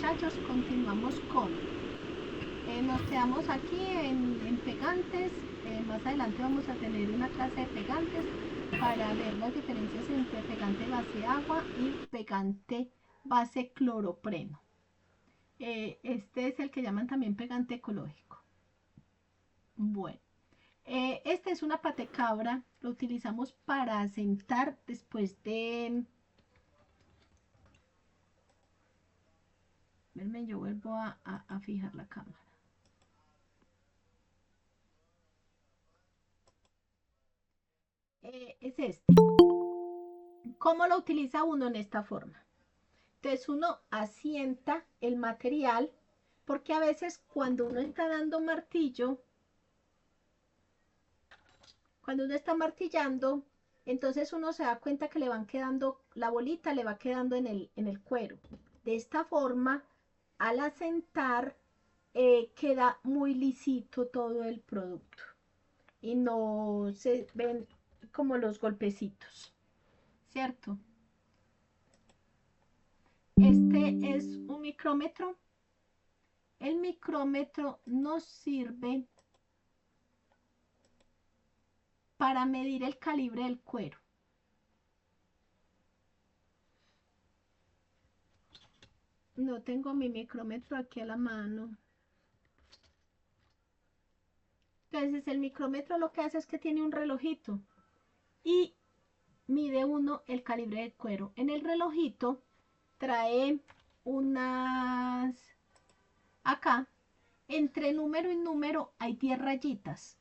muchachos, continuamos con nos quedamos aquí en pegantes. Más adelante vamos a tener una clase de pegantes para ver las diferencias entre pegante base agua y pegante base cloropreno. Este es el que llaman también pegante ecológico. Bueno, este es una patecabra, lo utilizamos para asentar después de... Verme, yo vuelvo a fijar la cámara. Es este. ¿Cómo lo utiliza uno en esta forma? Entonces uno asienta el material, porque a veces cuando uno está dando martillo, cuando uno está martillando, entonces uno se da cuenta que le van quedando, la bolita le va quedando en el cuero. De esta forma, al asentar, queda muy lisito todo el producto y no se ven como los golpecitos, ¿cierto? Este es un micrómetro. El micrómetro nos sirve para medir el calibre del cuero. No tengo mi micrómetro aquí a la mano. Entonces el micrómetro lo que hace es que tiene un relojito y mide uno el calibre del cuero. En el relojito trae unas... Acá, entre número y número hay 10 rayitas.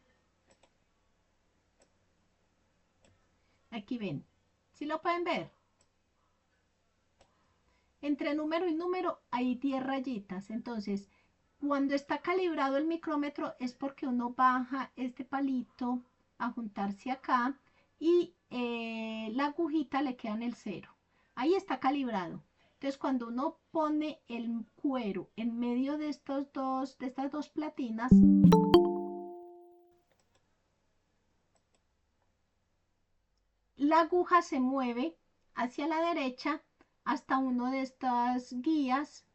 Aquí ven. ¿Sí lo pueden ver? Entre número y número hay 10 rayitas. Entonces, cuando está calibrado el micrómetro es porque uno baja este palito a juntarse acá y la agujita le queda en el 0. Ahí está calibrado. Entonces, cuando uno pone el cuero en medio de estas dos platinas, la aguja se mueve hacia la derecha hasta uno de estas guías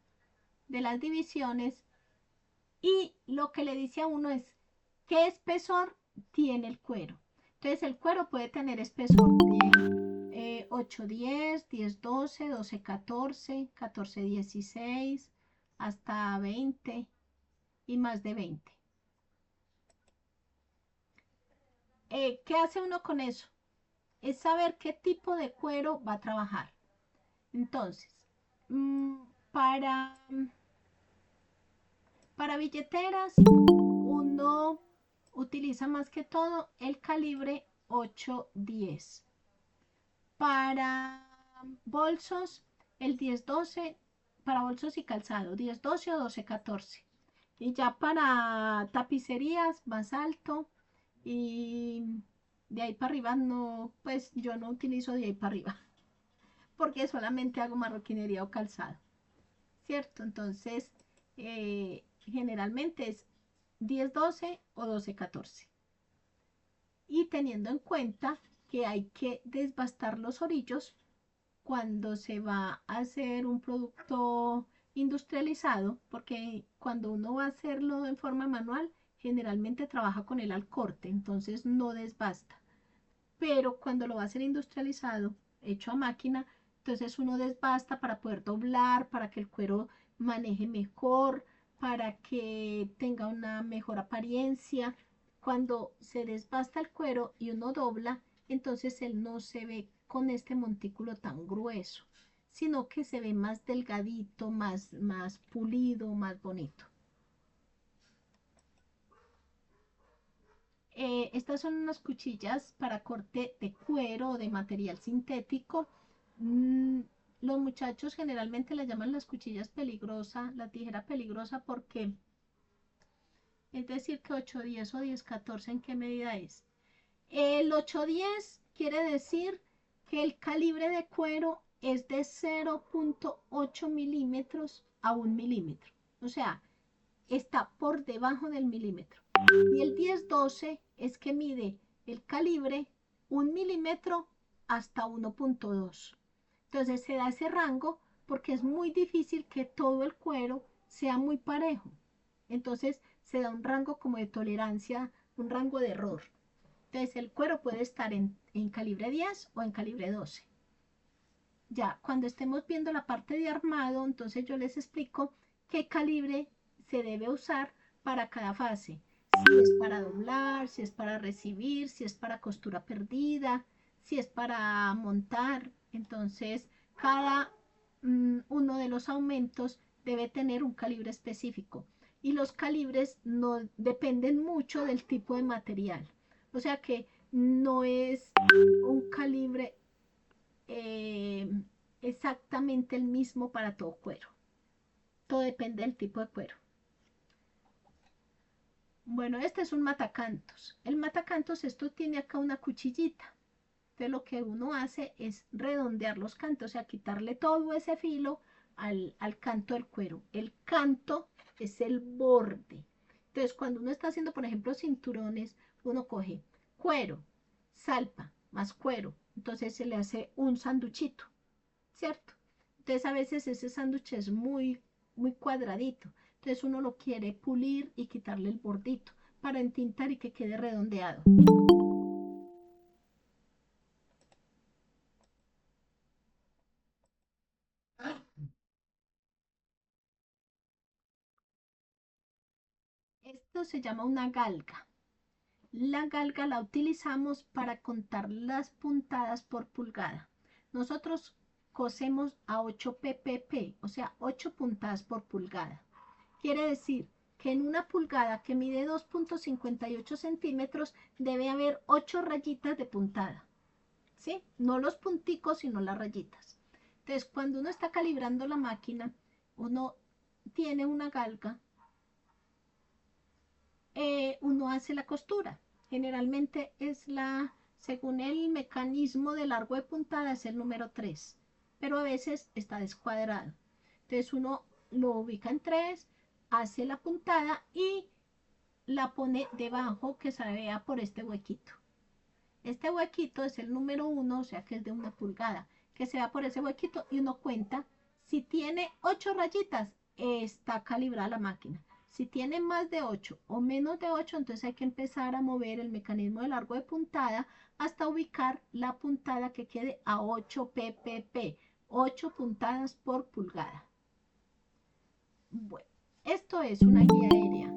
de las divisiones y lo que le dice a uno es qué espesor tiene el cuero. Entonces el cuero puede tener espesor de 8, 10, 10, 12, 12, 14, 14, 16, hasta 20 y más de 20. ¿Qué hace uno con eso? Es saber qué tipo de cuero va a trabajar. Entonces, para billeteras, uno utiliza más que todo el calibre 8-10. Para bolsos, el 10-12, para bolsos y calzado, 10-12 o 12-14. Y ya para tapicerías, más alto. Y de ahí para arriba no, pues yo no utilizo de ahí para arriba, porque solamente hago marroquinería o calzado, ¿cierto? Entonces, generalmente es 10-12 o 12-14. Y teniendo en cuenta que hay que desbastar los orillos cuando se va a hacer un producto industrializado, porque cuando uno va a hacerlo en forma manual, generalmente trabaja con él al corte, entonces no desbasta. Pero cuando lo va a hacer industrializado, hecho a máquina, entonces uno desbasta para poder doblar, para que el cuero maneje mejor, para que tenga una mejor apariencia. Cuando se desbasta el cuero y uno dobla, entonces él no se ve con este montículo tan grueso, sino que se ve más delgadito, más pulido, más bonito. Estas son unas cuchillas para corte de cuero o de material sintético. Los muchachos generalmente le llaman las cuchillas peligrosas, la tijera peligrosa, porque es decir que 8-10 o 10-14, ¿en qué medida es? El 8-10 quiere decir que el calibre de cuero es de 0.8 milímetros a 1 milímetro. O sea, está por debajo del milímetro. Y el 10-12 es que mide el calibre 1 milímetro hasta 1.2. Entonces se da ese rango porque es muy difícil que todo el cuero sea muy parejo. Entonces se da un rango como de tolerancia, un rango de error. Entonces el cuero puede estar en calibre 10 o en calibre 12. Ya cuando estemos viendo la parte de armado, entonces yo les explico qué calibre se debe usar para cada fase. Si es para doblar, si es para recibir, si es para costura perdida, si es para montar. Entonces cada uno de los aumentos debe tener un calibre específico. Y los calibres no dependen mucho del tipo de material. O sea que no es un calibre eh, exactamente el mismo para todo cuero. Todo depende del tipo de cuero. Bueno, este es un matacantos. El matacantos, esto tiene acá una cuchillita. Entonces lo que uno hace es redondear los cantos, o sea, quitarle todo ese filo al canto del cuero. El canto es el borde. Entonces cuando uno está haciendo, por ejemplo, cinturones, uno coge cuero, salpa, más cuero. Entonces se le hace un sanduchito, ¿cierto? Entonces a veces ese sándwich es muy cuadradito. Entonces uno lo quiere pulir y quitarle el bordito para entintar y que quede redondeado. Esto se llama una galga. La galga la utilizamos para contar las puntadas por pulgada. Nosotros cosemos a 8 ppp, o sea, 8 puntadas por pulgada. Quiere decir que en una pulgada que mide 2,58 centímetros debe haber 8 rayitas de puntada. ¿Sí? No los punticos, sino las rayitas. Entonces, cuando uno está calibrando la máquina, uno tiene una galga, uno hace la costura. Generalmente es según el mecanismo de largo de puntada, es el número 3, pero a veces está descuadrado. Entonces uno lo ubica en 3, hace la puntada y la pone debajo que se vea por este huequito. Este huequito es el número 1, o sea que es de 1 pulgada, que se va por ese huequito y uno cuenta. Si tiene 8 rayitas, está calibrada la máquina. Si tiene más de 8 o menos de 8, entonces hay que empezar a mover el mecanismo de largo de puntada hasta ubicar la puntada que quede a 8 ppp, 8 puntadas por pulgada. Bueno, esto es una guía aérea.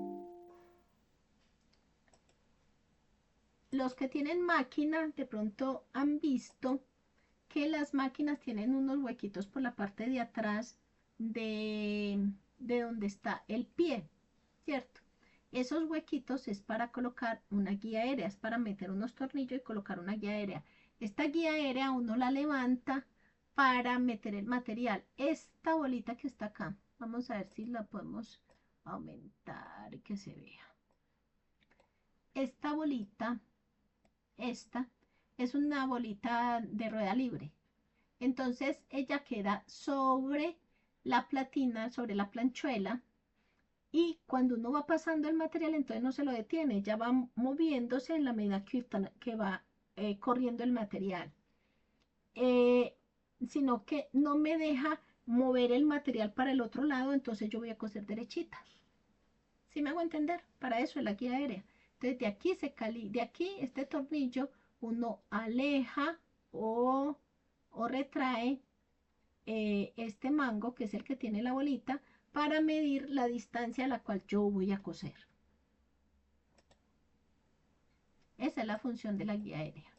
Los que tienen máquina de pronto han visto que las máquinas tienen unos huequitos por la parte de atrás de donde está el pie, ¿cierto? Esos huequitos es para colocar una guía aérea, es para meter unos tornillos y colocar una guía aérea. Esta guía aérea uno la levanta para meter el material. Esta bolita que está acá, vamos a ver si la podemos aumentar y que se vea. Esta bolita, esta, es una bolita de rueda libre. Entonces ella queda sobre la platina, sobre la planchuela, y cuando uno va pasando el material, entonces no se lo detiene, ya va moviéndose en la medida que va corriendo el material. Eh, Sino que no me deja mover el material para el otro lado, entonces yo voy a coser derechita. ¿Sí me hago entender? Para eso es la guía aérea. Entonces de aquí este tornillo uno aleja o retrae este mango, que es el que tiene la bolita, para medir la distancia a la cual yo voy a coser. Esa es la función de la guía aérea.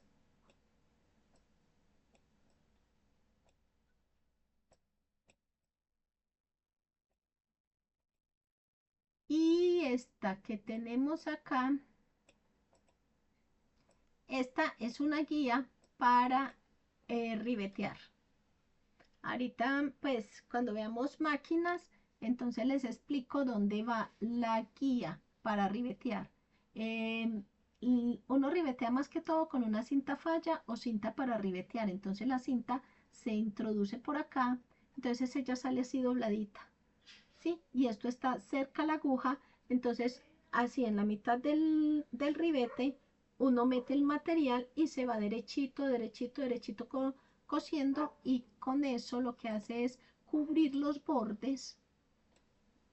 Y esta que tenemos acá, esta es una guía para ribetear. Ahorita, pues, cuando veamos máquinas, entonces les explico dónde va la guía para ribetear. Eh, Uno ribetea más que todo con una cinta falla o cinta para ribetear. Entonces la cinta se introduce por acá, entonces ella sale así dobladita, ¿sí? Y esto está cerca a la aguja, entonces así en la mitad del ribete uno mete el material y se va derechito, derechito, derechito cosiendo, y con eso lo que hace es cubrir los bordes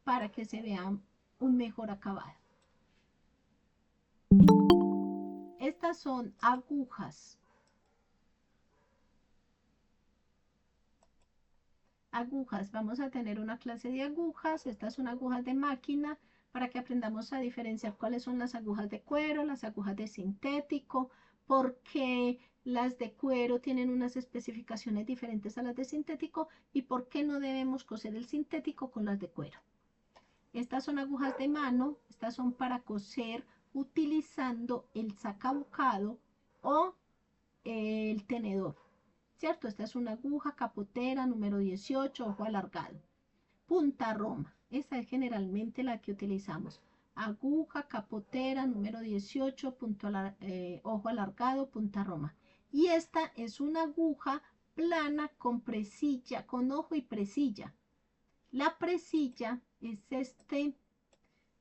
para que se vea un mejor acabado. Estas son agujas. Agujas, vamos a tener una clase de agujas. Estas son agujas de máquina para que aprendamos a diferenciar cuáles son las agujas de cuero, las agujas de sintético, porque las de cuero tienen unas especificaciones diferentes a las de sintético y por qué no debemos coser el sintético con las de cuero. Estas son agujas de mano, estas son para coser utilizando el sacabucado o el tenedor, ¿cierto? Esta es una aguja capotera número 18, ojo alargado. Punta roma, esa es generalmente la que utilizamos. Aguja capotera número 18, ojo alargado, punta roma. Y esta es una aguja plana con presilla, con ojo y presilla. La presilla es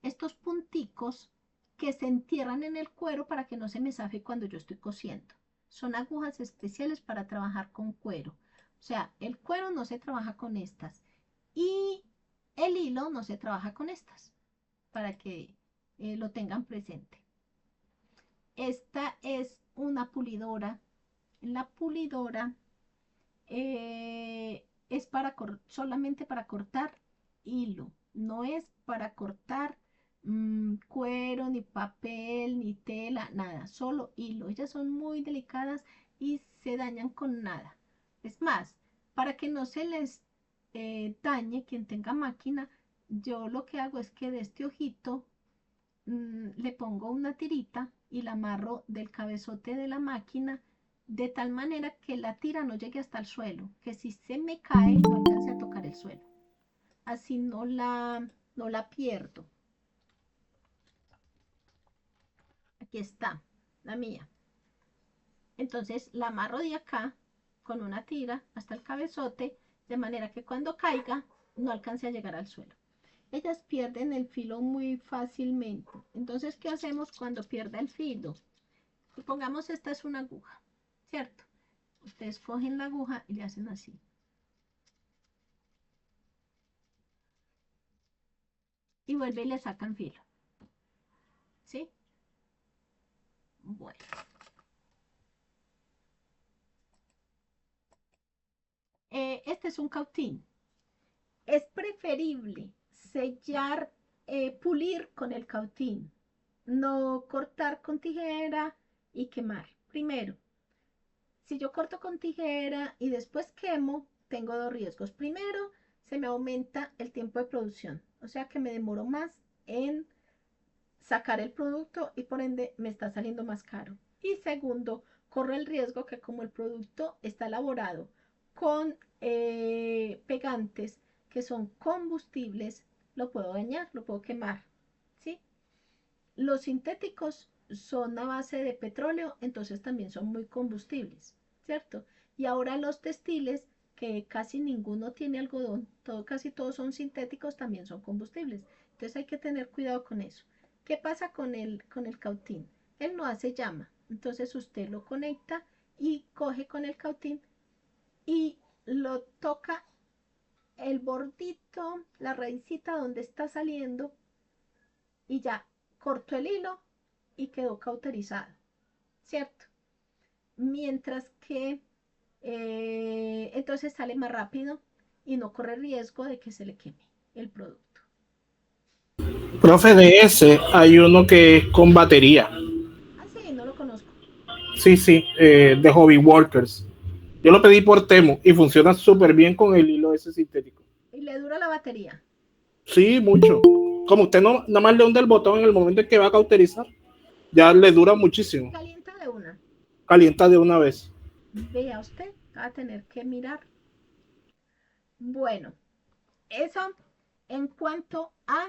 estos punticos que se entierran en el cuero para que no se me zafe cuando yo estoy cosiendo. Son agujas especiales para trabajar con cuero. O sea, el cuero no se trabaja con estas y el hilo no se trabaja con estas, para que lo tengan presente. Esta es una pulidora. La pulidora es solamente para cortar hilo, no es para cortar cuero, ni papel, ni tela, nada, solo hilo. Ellas son muy delicadas y se dañan con nada. Es más, para que no se les dañe quien tenga máquina, yo lo que hago es que de este ojito le pongo una tirita y la amarro del cabezote de la máquina de tal manera que la tira no llegue hasta el suelo, que si se me cae no alcance a tocar el suelo. Así no la pierdo. Aquí está, la mía. Entonces la amarro de acá con una tira hasta el cabezote, de manera que cuando caiga no alcance a llegar al suelo. Ellas pierden el filo muy fácilmente. Entonces, ¿qué hacemos cuando pierda el filo? Supongamos esta es una aguja, ¿cierto? Ustedes cogen la aguja y le hacen así. Y vuelve y le sacan filo. ¿Sí? Bueno. Este es un cautín. Es preferible sellar, pulir con el cautín, no cortar con tijera y quemar. Primero, si yo corto con tijera y después quemo, tengo dos riesgos. Primero, se me aumenta el tiempo de producción, o sea que me demoro más en sacar el producto y por ende me está saliendo más caro. Y segundo, corro el riesgo que como el producto está elaborado con pegantes que son combustibles, lo puedo dañar, lo puedo quemar, ¿sí? Los sintéticos son a base de petróleo, entonces también son muy combustibles, ¿cierto? Y ahora los textiles, que casi ninguno tiene algodón, casi todos son sintéticos, también son combustibles. Entonces hay que tener cuidado con eso. ¿Qué pasa con el cautín? Él no hace llama, entonces usted lo conecta y coge con el cautín y lo toca el bordito, la raicita donde está saliendo y ya cortó el hilo y quedó cauterizado, ¿cierto? Mientras que entonces sale más rápido y no corre riesgo de que se le queme el producto. Profe, de ese hay uno que es con batería. Ah, sí, no lo conozco. Sí, sí, de Hobby Workers. Yo lo pedí por Temu y funciona súper bien con el hilo ese sintético. Y le dura la batería. Sí, mucho. Como usted no, nada más le hunde el botón en el momento en que va a cauterizar, ya le dura Y muchísimo. calienta de una. Calienta de una vez. Vea usted, va a tener que mirar. Bueno, eso en cuanto a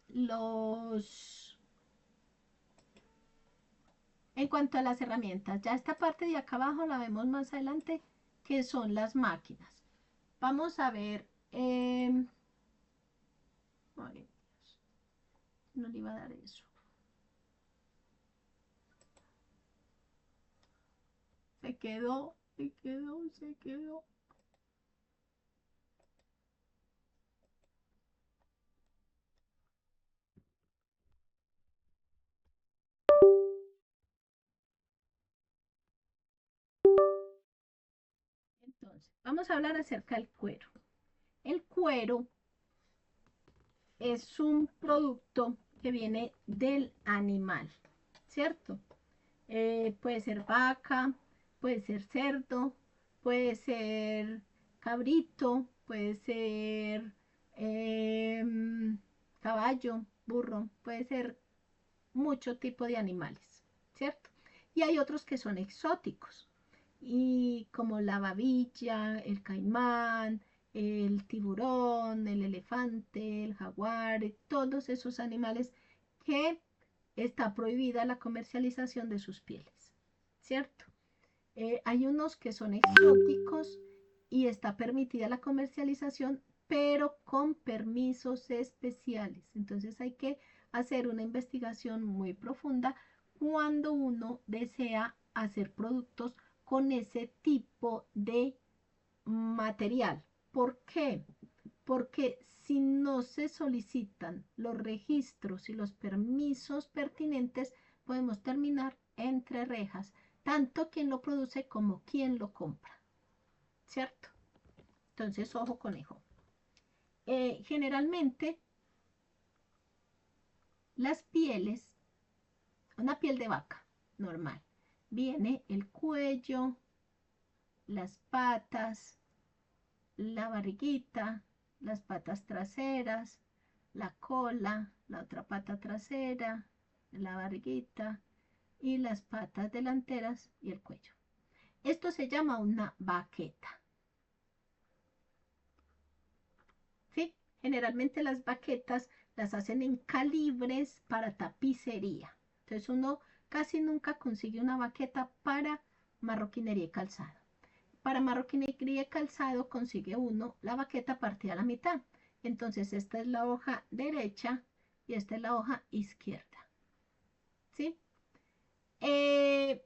los en cuanto a las herramientas. Ya esta parte de acá abajo la vemos más adelante, que son las máquinas. Vamos a ver. Ay, no le iba a dar eso. Se quedó, se quedó, se quedó. Entonces, vamos a hablar acerca del cuero. El cuero es un producto que viene del animal, ¿cierto? Puede ser vaca, puede ser cerdo, puede ser cabrito, puede ser eh, caballo, burro, puede ser mucho tipo de animales, ¿cierto? Y hay otros que son exóticos, y como la babilla, el caimán, el tiburón, el elefante, el jaguar, todos esos animales que está prohibida la comercialización de sus pieles, ¿cierto? Hay unos que son exóticos y está permitida la comercialización, pero con permisos especiales. Entonces hay que hacer una investigación muy profunda cuando uno desea hacer productos con ese tipo de material. ¿Por qué? Porque si no se solicitan los registros y los permisos pertinentes, podemos terminar entre rejas, tanto quien lo produce como quien lo compra, ¿cierto? Entonces, ojo conejo. Generalmente, las pieles, una piel de vaca normal, viene el cuello, las patas, la barriguita, las patas traseras, la cola, la otra pata trasera, la barriguita y las patas delanteras y el cuello. Esto se llama una baqueta. ¿Sí? Generalmente las baquetas las hacen en calibres para tapicería. Entonces uno casi nunca consigue una baqueta para marroquinería y calzado. Para marroquinería y calzado consigue uno la baqueta partida a la mitad. Entonces esta es la hoja derecha y esta es la hoja izquierda. ¿Sí? Eh,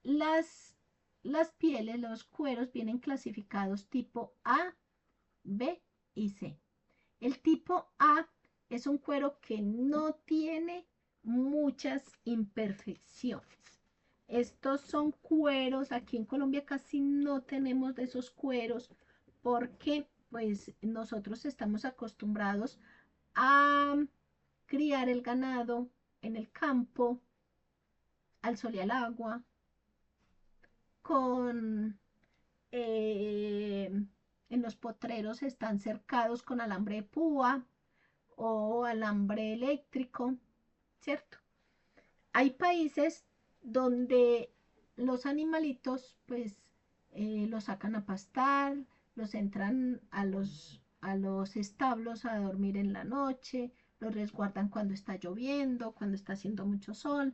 las, las pieles, los cueros vienen clasificados tipo A, B y C. El tipo A es un cuero que no tiene muchas imperfecciones. Estos son cueros, aquí en Colombia casi no tenemos de esos cueros porque pues nosotros estamos acostumbrados a criar el ganado en el campo, al sol y al agua, con en los potreros están cercados con alambre de púa o alambre eléctrico, ¿cierto? Hay países donde los animalitos pues los sacan a pastar, los entran a los establos a dormir en la noche, los resguardan cuando está lloviendo, cuando está haciendo mucho sol.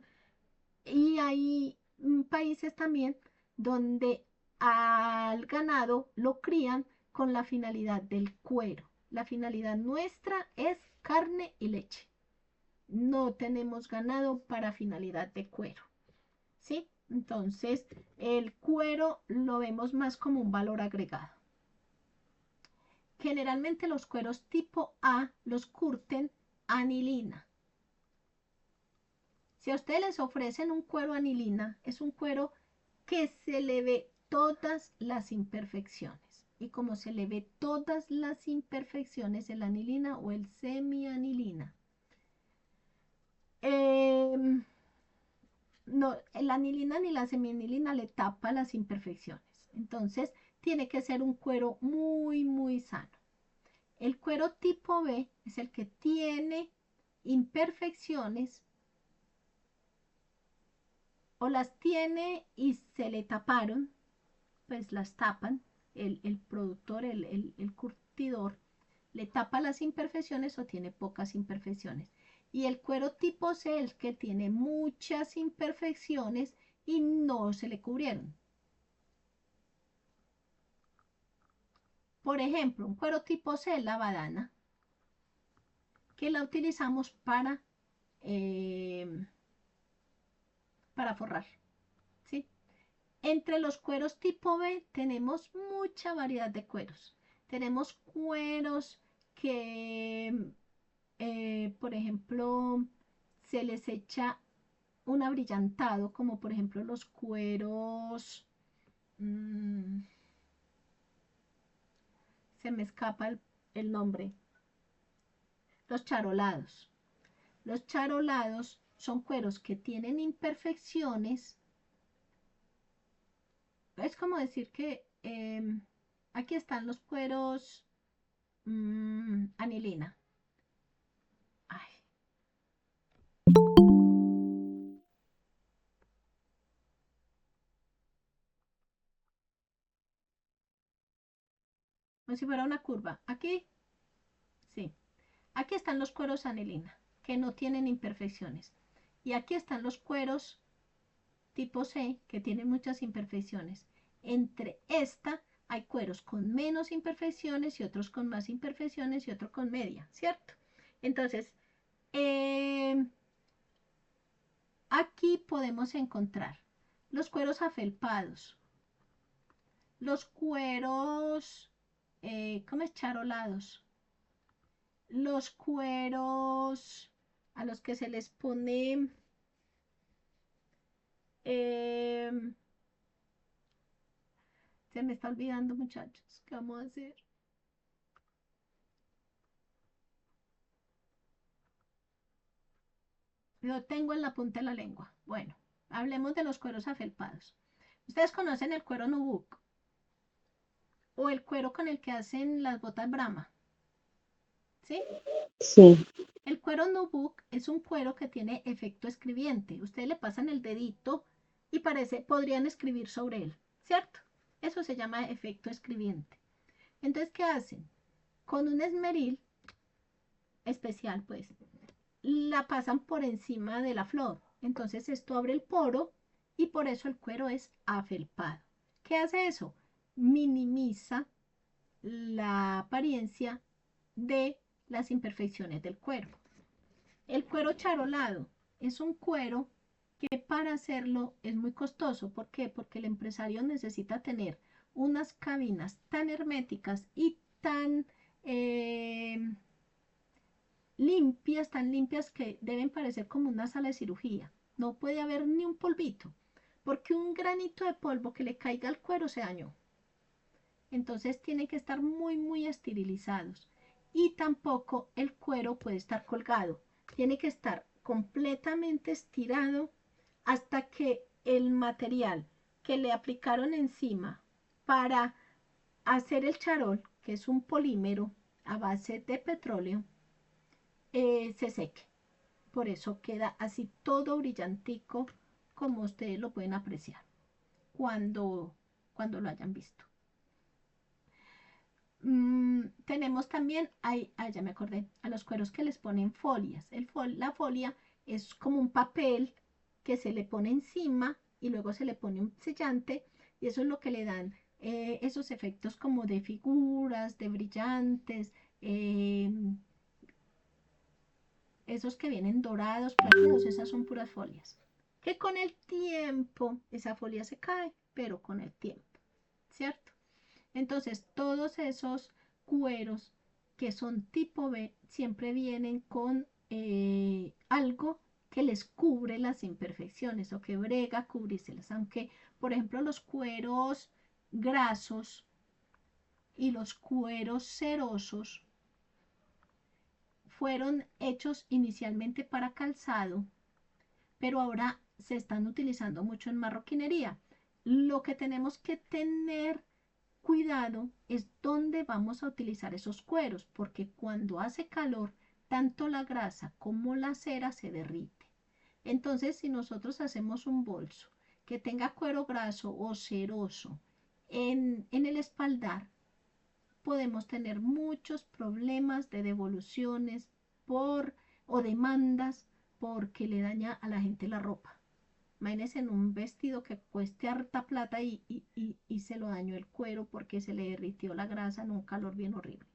Y hay países también donde al ganado lo crían con la finalidad del cuero. La finalidad nuestra es carne y leche. No tenemos ganado para finalidad de cuero, ¿sí? Entonces, el cuero lo vemos más como un valor agregado. Generalmente los cueros tipo A los curten anilina. Si a ustedes les ofrecen un cuero anilina, es un cuero que se le ve todas las imperfecciones. Y como se le ve todas las imperfecciones, el anilina o el semianilina, eh, no, la anilina ni la semianilina le tapa las imperfecciones. Entonces, tiene que ser un cuero muy, muy sano. El cuero tipo B es el que tiene imperfecciones o las tiene y se le taparon, pues las tapan, el productor, el curtidor, le tapa las imperfecciones o tiene pocas imperfecciones. Y el cuero tipo C, el que tiene muchas imperfecciones y no se le cubrieron. Por ejemplo, un cuero tipo C es la badana, que la utilizamos eh, para forrar. ¿Sí? Entre los cueros tipo B tenemos mucha variedad de cueros. Tenemos cueros que, por ejemplo, se les echa un abrillantado, como por ejemplo los cueros, mmm, se me escapa el nombre. Los charolados. Los charolados son cueros que tienen imperfecciones. Es como decir que aquí están los cueros anilina. Ay. Como si fuera una curva. Aquí, sí. Aquí están los cueros anilina, que no tienen imperfecciones. Y aquí están los cueros tipo C, que tienen muchas imperfecciones. Entre esta hay cueros con menos imperfecciones y otros con más imperfecciones y otro con media, ¿cierto? Entonces, aquí podemos encontrar los cueros afelpados, los cueros, ¿cómo es? Charolados, los cueros a los que se les pone se me está olvidando, muchachos. ¿Qué vamos a hacer? Lo tengo en la punta de la lengua. Bueno, hablemos de los cueros afelpados. Ustedes conocen el cuero nubuck o el cuero con el que hacen las botas Brahma, ¿sí? Sí. El cuero nubuck es un cuero que tiene efecto escribiente. Ustedes le pasan el dedito y podrían escribir sobre él, ¿cierto? Eso se llama efecto escribiente. Entonces, ¿qué hacen? Con un esmeril especial, pues, la pasan por encima de la flor. Entonces esto abre el poro y por eso el cuero es afelpado. ¿Qué hace eso? Minimiza la apariencia de las imperfecciones del cuero. El cuero charolado es un cuero que para hacerlo es muy costoso. ¿Por qué? Porque el empresario necesita tener unas cabinas tan herméticas y tan tan limpias que deben parecer como una sala de cirugía. No puede haber ni un polvito, porque un granito de polvo que le caiga al cuero se dañó. Entonces tienen que estar muy, muy esterilizados. Y tampoco el cuero puede estar colgado. Tiene que estar completamente estirado hasta que el material que le aplicaron encima para hacer el charol, que es un polímero a base de petróleo, se seque. Por eso queda así todo brillantico, como ustedes lo pueden apreciar cuando lo hayan visto. Tenemos también, ya me acordé, a los cueros que les ponen folias. La folia es como un papel que se le pone encima y luego se le pone un sellante y eso es lo que le dan esos efectos como de figuras, de brillantes, esos que vienen dorados, plateados, esas son puras folias. Que con el tiempo esa folia se cae, pero con el tiempo, ¿cierto? Entonces, todos esos cueros que son tipo B siempre vienen con algo que les cubre las imperfecciones o que brega a cubrírselas. Aunque, por ejemplo, los cueros grasos y los cueros cerosos fueron hechos inicialmente para calzado, pero ahora se están utilizando mucho en marroquinería. Lo que tenemos que tener cuidado es dónde vamos a utilizar esos cueros, porque cuando hace calor, tanto la grasa como la cera se derrite. Entonces, si nosotros hacemos un bolso que tenga cuero graso o ceroso en el espaldar, podemos tener muchos problemas de devoluciones o demandas porque le daña a la gente la ropa. Imagínense en un vestido que cueste harta plata y se lo dañó el cuero porque se le derritió la grasa en un calor bien horrible.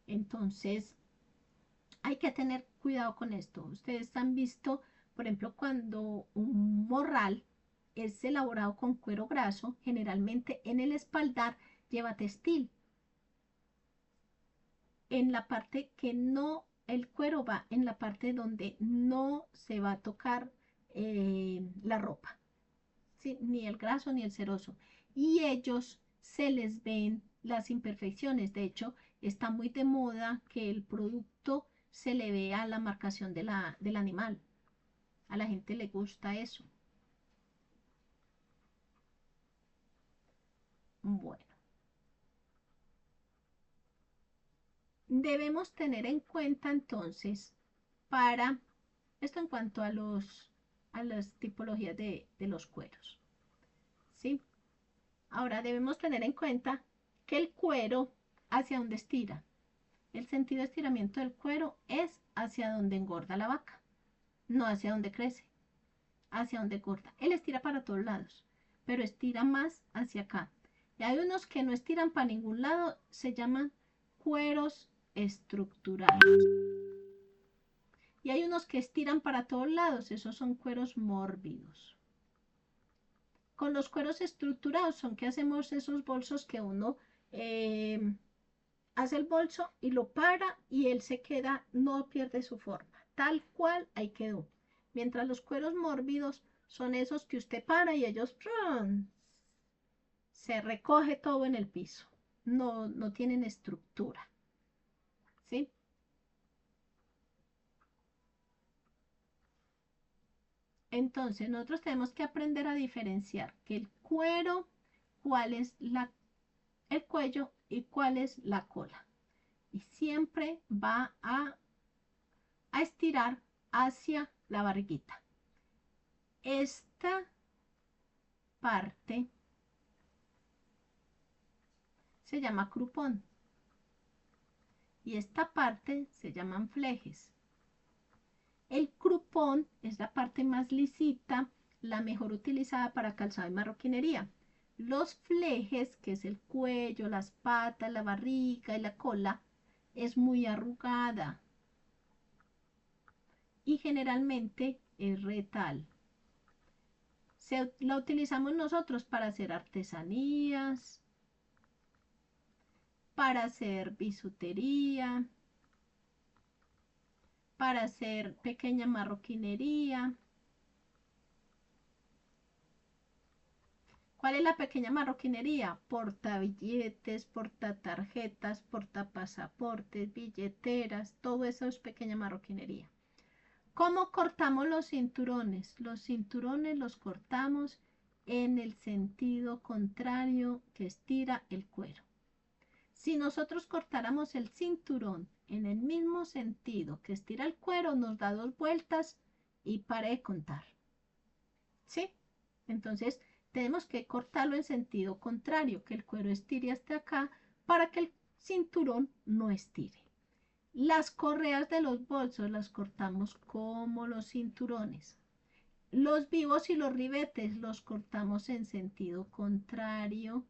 Entonces, hay que tener cuidado con esto. Ustedes han visto, por ejemplo, cuando un morral es elaborado con cuero graso, generalmente en el espaldar lleva textil. En la parte que no, el cuero va en la parte donde no se va a tocar la ropa, ¿sí? Ni el graso ni el ceroso. Y ellos se les ven las imperfecciones. De hecho, está muy de moda que el producto se le vea la marcación del animal. A la gente le gusta eso. Bueno, debemos tener en cuenta entonces para esto en cuanto a las tipologías de los cueros, ¿sí? Ahora debemos tener en cuenta que el cuero hacia donde estira. El sentido de estiramiento del cuero es hacia donde engorda la vaca, no hacia donde crece, hacia donde corta. Él estira para todos lados, pero estira más hacia acá. Y hay unos que no estiran para ningún lado, se llaman cueros estructurados. Y hay unos que estiran para todos lados, esos son cueros mórbidos. Con los cueros estructurados son que hacemos esos bolsos que uno hace el bolso y lo para y él se queda, no pierde su forma, tal cual ahí quedó. Mientras los cueros mórbidos son esos que usted para y ellos ¡prum! Se recoge todo en el piso, no tienen estructura, ¿sí? Entonces nosotros tenemos que aprender a diferenciar que el cuero, cuál es el cuello y cuál es la cola. Y siempre va a estirar hacia la barriguita. Esta parte se llama crupón y esta parte se llaman flejes. El crupón es la parte más lisita, la mejor utilizada para calzado y marroquinería. Los flejes, que es el cuello, las patas, la barriga y la cola, es muy arrugada y generalmente es retal. La utilizamos nosotros para hacer artesanías, para hacer bisutería, para hacer pequeña marroquinería. ¿Cuál es la pequeña marroquinería? Portabilletes, portatarjetas, portapasaportes, billeteras, todo eso es pequeña marroquinería. ¿Cómo cortamos los cinturones? Los cinturones los cortamos en el sentido contrario que estira el cuero. Si nosotros cortáramos el cinturón en el mismo sentido que estira el cuero, nos da 2 vueltas y para de contar. ¿Sí? Entonces, tenemos que cortarlo en sentido contrario, que el cuero estire hasta acá para que el cinturón no estire. Las correas de los bolsos las cortamos como los cinturones. Los vivos y los ribetes los cortamos en sentido contrario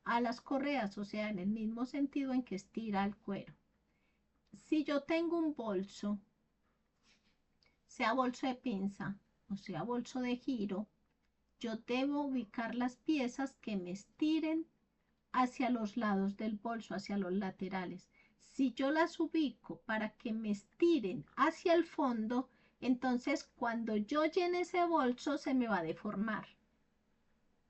a las correas, o sea, en el mismo sentido en que estira el cuero. Si yo tengo un bolso, sea bolso de pinza o sea bolso de giro, yo debo ubicar las piezas que me estiren hacia los lados del bolso, hacia los laterales. Si yo las ubico para que me estiren hacia el fondo, entonces cuando yo llene ese bolso se me va a deformar,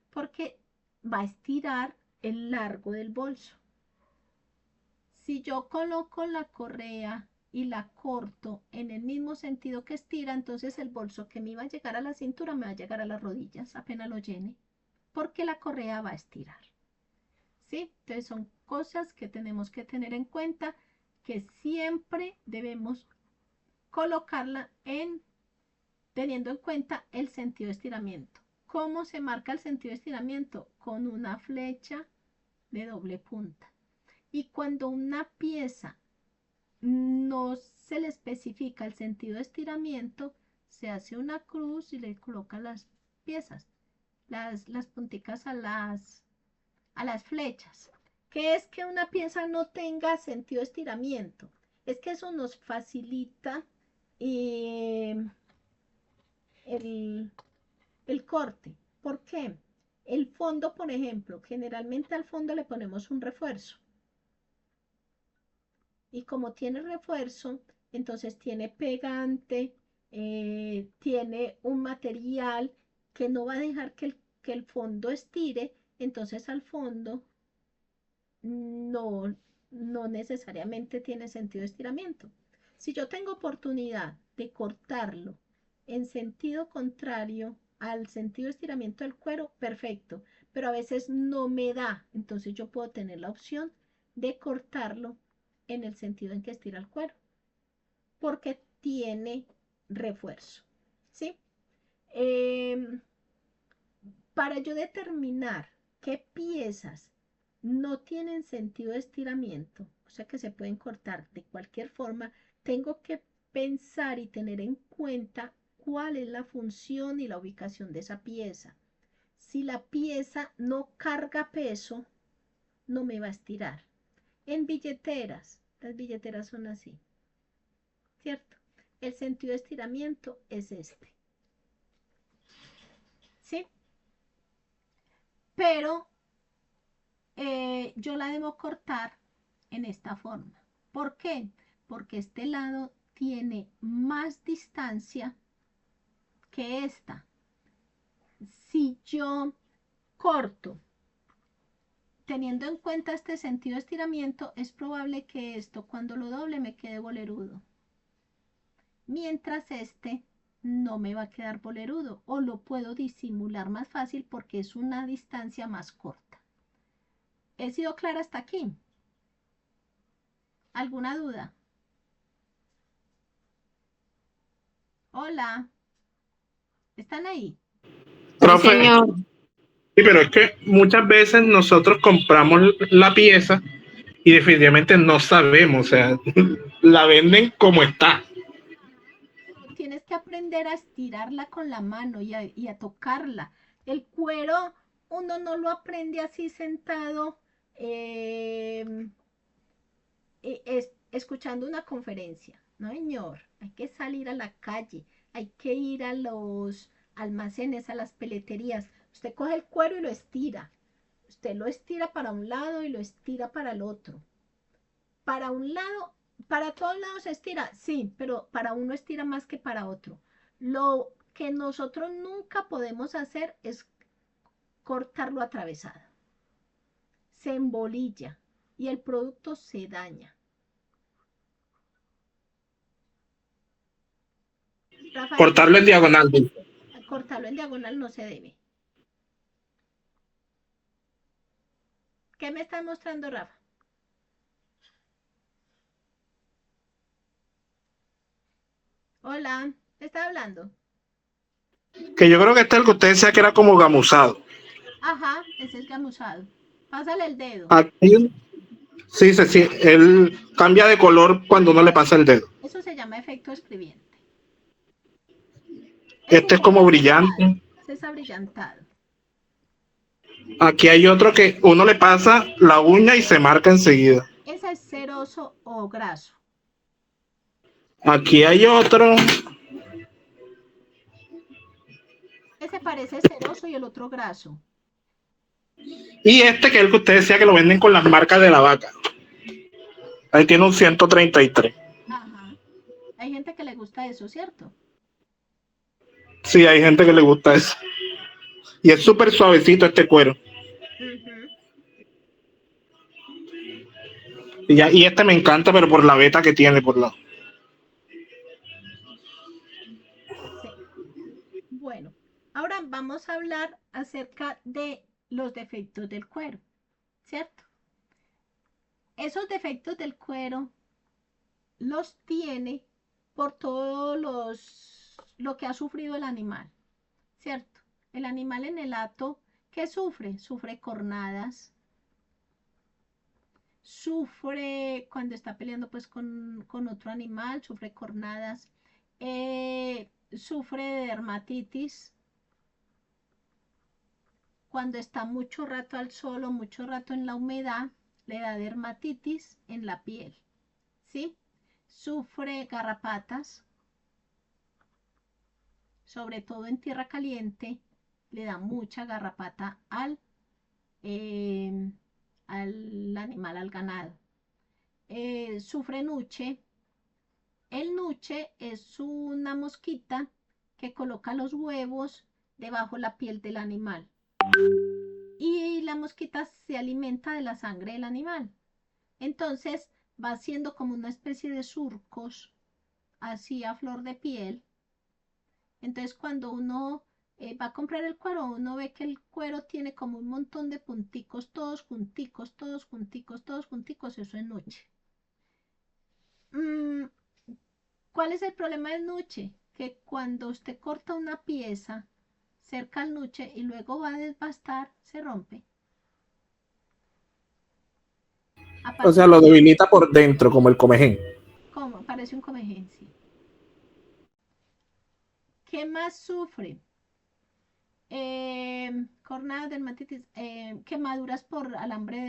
porque va a estirar el largo del bolso. Si yo coloco la correa y la corto en el mismo sentido que estira, entonces el bolso que me iba a llegar a la cintura me va a llegar a las rodillas apenas lo llene, porque la correa va a estirar. ¿Sí? Entonces son cosas que tenemos que tener en cuenta, que siempre debemos colocarla teniendo en cuenta el sentido de estiramiento. ¿Cómo se marca el sentido de estiramiento? Con una flecha de doble punta. Y cuando una pieza no se le especifica el sentido de estiramiento, se hace una cruz y le coloca las piezas, las punticas a las flechas. ¿Qué es que una pieza no tenga sentido de estiramiento? Es que eso nos facilita el, el corte. ¿Por qué? El fondo, por ejemplo, generalmente al fondo le ponemos un refuerzo. Y como tiene refuerzo, entonces tiene pegante, tiene un material que no va a dejar que el fondo estire, entonces al fondo no, no necesariamente tiene sentido de estiramiento. Si yo tengo oportunidad de cortarlo en sentido contrario al sentido de estiramiento del cuero, perfecto, pero a veces no me da, entonces yo puedo tener la opción de cortarlo en el sentido en que estira el cuero, porque tiene refuerzo, ¿sí? Para yo determinar qué piezas no tienen sentido de estiramiento, o sea que se pueden cortar de cualquier forma, tengo que pensar y tener en cuenta cuál es la función y la ubicación de esa pieza. Si la pieza no carga peso, no me va a estirar. En billeteras, las billeteras son así, ¿cierto? El sentido de estiramiento es este, ¿sí? Pero yo la debo cortar en esta forma. ¿Por qué? Porque este lado tiene más distancia que esta. Si yo corto teniendo en cuenta este sentido de estiramiento, es probable que esto cuando lo doble me quede bolerudo. Mientras este no me va a quedar bolerudo o lo puedo disimular más fácil porque es una distancia más corta. ¿He sido clara hasta aquí? ¿Alguna duda? Hola, ¿están ahí? Sí, Profe, señor. sí, pero es que muchas veces nosotros compramos la pieza y definitivamente no sabemos, o sea, la venden como está. Tienes que aprender a estirarla con la mano y a tocarla. El cuero uno no lo aprende así sentado eh, escuchando una conferencia. No, señor, hay que salir a la calle, hay que ir a los almacenes, a las peleterías. Usted coge el cuero y lo estira. Usted lo estira para un lado y lo estira para el otro. Para un lado, para todos lados se estira, sí, pero para uno estira más que para otro. Lo que nosotros nunca podemos hacer es cortarlo atravesado. Se embolilla y el producto se daña. Rafael, Cortarlo en diagonal. cortarlo en diagonal no se debe. ¿Qué me está mostrando Rafa? Hola, ¿te está hablando? Que yo creo que este es el que usted decía que era como gamuzado. Ajá, ese es gamusado. Pásale el dedo. Aquí, sí, sí, él cambia de color cuando uno le pasa el dedo. Eso se llama efecto escribiente. Ese Este es es el como abrillantado. brillante. Ese es abrillantado. Aquí hay otro que uno le pasa la uña y se marca enseguida. Ese es ceroso o graso. Aquí hay otro. Ese parece ceroso y el otro graso. Y este que es el que usted decía que lo venden con las marcas de la vaca. Ahí tiene un 133. Ajá. Hay gente que le gusta eso, ¿cierto? Sí, hay gente que le gusta eso. Y es súper suavecito este cuero. Ujú. Y este me encanta, pero por la veta que tiene, por la. Sí. Bueno, ahora vamos a hablar acerca de los defectos del cuero, ¿cierto? Esos defectos del cuero los tiene por lo que ha sufrido el animal, ¿cierto? El animal en el acto, ¿qué sufre? Sufre cornadas, sufre cuando está peleando pues con otro animal, sufre cornadas, sufre de dermatitis, cuando está mucho rato al sol o mucho rato en la humedad, le da dermatitis en la piel, ¿sí? Sufre garrapatas, sobre todo en tierra caliente, le da mucha garrapata eh, al animal, al ganado. Sufre nuche. El nuche es una mosquita que coloca los huevos debajo de la piel del animal. Y la mosquita se alimenta de la sangre del animal. Entonces va haciendo como una especie de surcos así a flor de piel. Entonces cuando uno va a comprar el cuero, uno ve que el cuero tiene como un montón de punticos, todos junticos, todos junticos, todos junticos, eso es nuche. Mm, ¿Cuál es el problema del nuche? Que cuando usted corta una pieza cerca al nuche y luego va a desbastar, se rompe. O Aparte sea, que lo debilita por dentro, como el comején. como, parece un comején, sí. ¿Qué más sufre? Cornada, dermatitis, quemaduras por alambre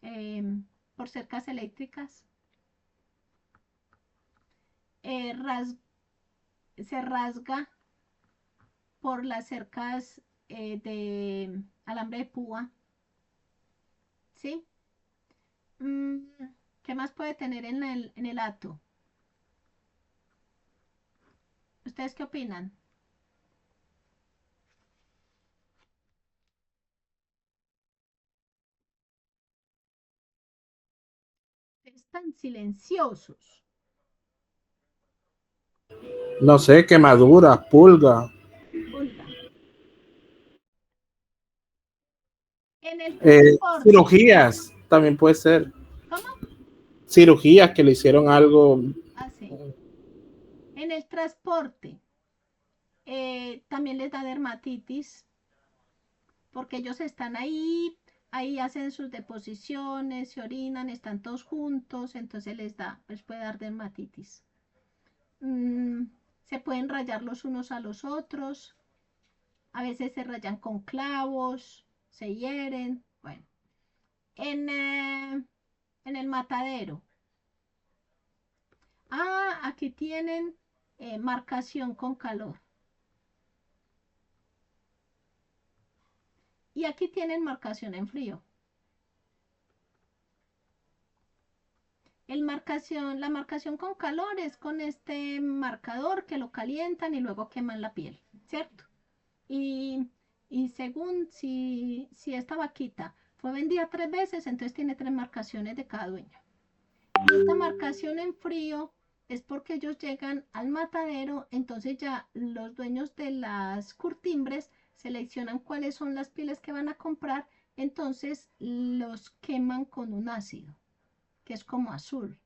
de, por cercas eléctricas, eh, ras- se rasga por las cercas de alambre de púa, ¿sí? Mm, ¿Qué más puede tener en el hato? ¿Ustedes qué opinan? Están silenciosos. No sé, quemadura, pulga, Pulga. En el transporte. cirugías, también puede ser. ¿Cómo? Cirugías que le hicieron algo. Así. En el transporte. También les da dermatitis porque ellos están ahí, ahí hacen sus deposiciones, se orinan, están todos juntos, entonces les puede dar dermatitis. Mm, Se pueden rayar los unos a los otros, a veces se rayan con clavos, se hieren, bueno. En, eh, en el matadero. Aquí tienen marcación con calor. Y aquí tienen marcación en frío. La marcación con calor es con este marcador que lo calientan y luego queman la piel, ¿cierto? Y, y según si esta vaquita fue vendida 3 veces, entonces tiene 3 marcaciones de cada dueño. Y esta marcación en frío es porque ellos llegan al matadero, entonces ya los dueños de las curtimbres seleccionan cuáles son las pieles que van a comprar, entonces los queman con un ácido, que es como azul.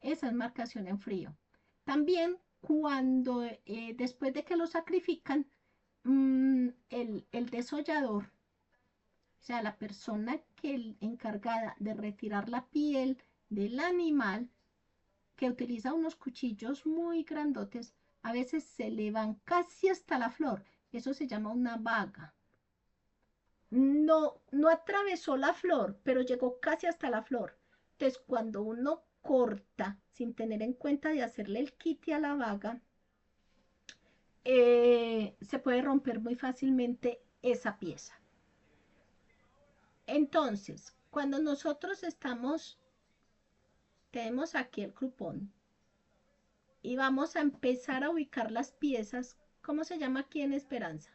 Esa es marcación en frío. También cuando después de que lo sacrifican, el desollador, o sea, la persona encargada de retirar la piel del animal, que utiliza unos cuchillos muy grandotes, a veces se le van casi hasta la flor. Eso se llama una vaga. No atravesó la flor, pero llegó casi hasta la flor. Entonces, cuando uno corta sin tener en cuenta de hacerle el quite a la vaga, se puede romper muy fácilmente esa pieza. Entonces, cuando nosotros tenemos aquí el crupón y vamos a empezar a ubicar las piezas, ¿cómo se llama aquí en Esperanza?